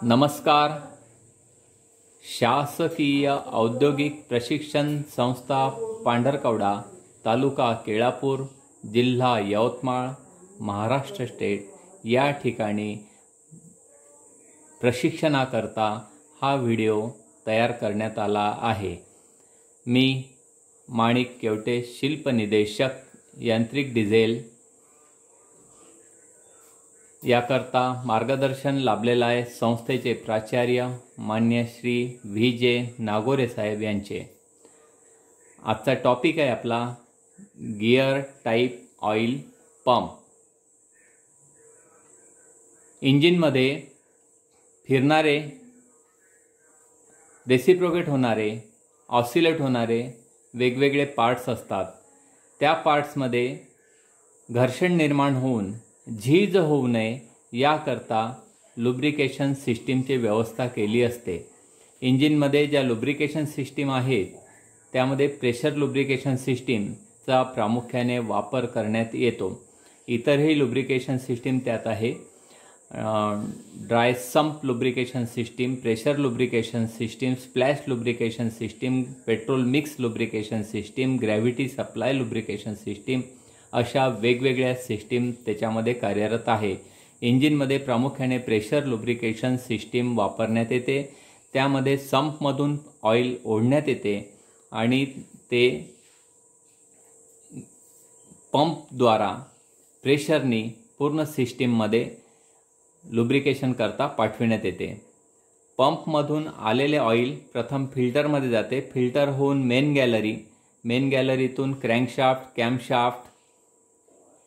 नमस्कार. शासकीय औद्योगिक प्रशिक्षण संस्था पांढरकवडा, तालुका केळापूर, जिल्हा यवतमाळ, महाराष्ट्र स्टेट या ठिकाणी प्रशिक्षणाकरता हा व्हिडिओ तयार करण्यात आला आहे. मी माणिक केवटे, शिल्प निदेशक, यांत्रिक डिझेल याकरता मार्गदर्शन लाभलेला आहे संस्थेचे प्राचार्य मान्य श्री व्ही.जे. नागोरे साहेब यांचे. आजचा टॉपिक आहे आपला गिअर टाईप ऑइल पंप. इंजिनमध्ये फिरणारे, रेसिप्रोकेट होणारे, ऑसिलेट होणारे वेगवेगळे पार्ट्स असतात. त्या पार्ट्समध्ये घर्षण निर्माण होऊन झीज होऊ नये याकरता लुब्रिकेशन सिस्टीमची व्यवस्था केली असते. इंजिनमध्ये ज्या लुब्रिकेशन सिस्टीम आहेत त्यामध्ये प्रेशर लुब्रिकेशन सिस्टीमचा प्रामुख्याने वापर करण्यात येतो. इतरही लुब्रिकेशन सिस्टीम त्यात आहे. ड्राय संप lubrication system, pressure lubrication system, splash lubrication system, petrol mix lubrication system, gravity supply lubrication system अशा वेगवेगळ्या सिस्टीम त्याच्यामध्ये कार्यरत आहे. इंजिनमध्ये प्रामुख्याने प्रेशर लुब्रिकेशन सिस्टीम वापरण्यात येते. त्यामध्ये संपमधून ऑइल ओढण्यात येते आणि ते पंपद्वारा प्रेशरनी पूर्ण सिस्टीममध्ये लुब्रिकेशन करता पाठविण्यात येते. पंपमधून आलेले ऑइल प्रथम फिल्टरमध्ये जाते. फिल्टर होऊन मेन गॅलरीतून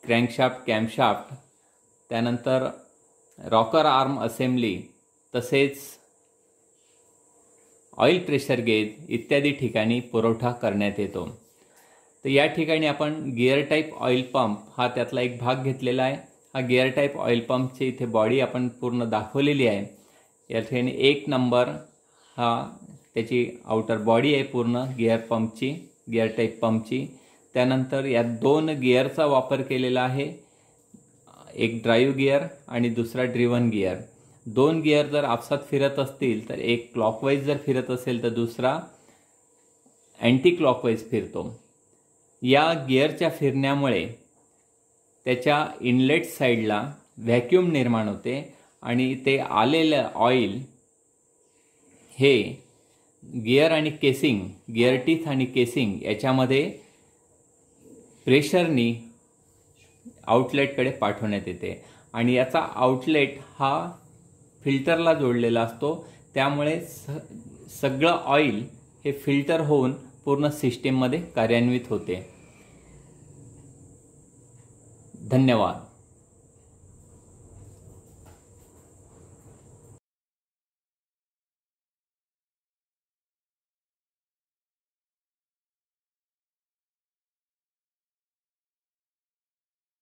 क्रँकशाफ्ट, त्यानंतर रॉकर आर्म असेंब्ली, तसेच ऑइल प्रेशर गेज इत्यादी ठिकाणी पुरवठा करण्यात येतो. तर या ठिकाणी आपण गिअर टाईप ऑइल पंप हा त्यातला एक भाग घेतलेला आहे. हा गिअर टाईप ऑइल पंपची इथे बॉडी आपण पूर्ण दाखवलेली आहे. या ठिकाणी 1 नंबर हा त्याची आउटर बॉडी आहे पूर्ण गिअर टाईप पंपची. त्यानंतर यात 2 गिअरचा वापर केलेला आहे. एक ड्राईव्ह गिअर आणि दुसरा ड्रिव्हन गिअर. 2 गिअर जर आपसात फिरत असतील तर एक क्लॉकवाईज जर फिरत असेल तर दुसरा अँटी क्लॉकवाईज फिरतो. या गिअरच्या फिरण्यामुळे त्याच्या इनलेट साईडला व्हॅक्यूम निर्माण होते आणि ते आलेलं ऑइल हे गिअर टीथ आणि केसिंग याच्यामध्ये प्रेशरनी आउटलेटकडे पाठवण्यात येते आणि याचा आउटलेट हा फिल्टरला जोडलेला असतो. त्यामुळे सगळं ऑइल हे फिल्टर होऊन पूर्ण सिस्टीममध्ये कार्यान्वित होते. धन्यवाद.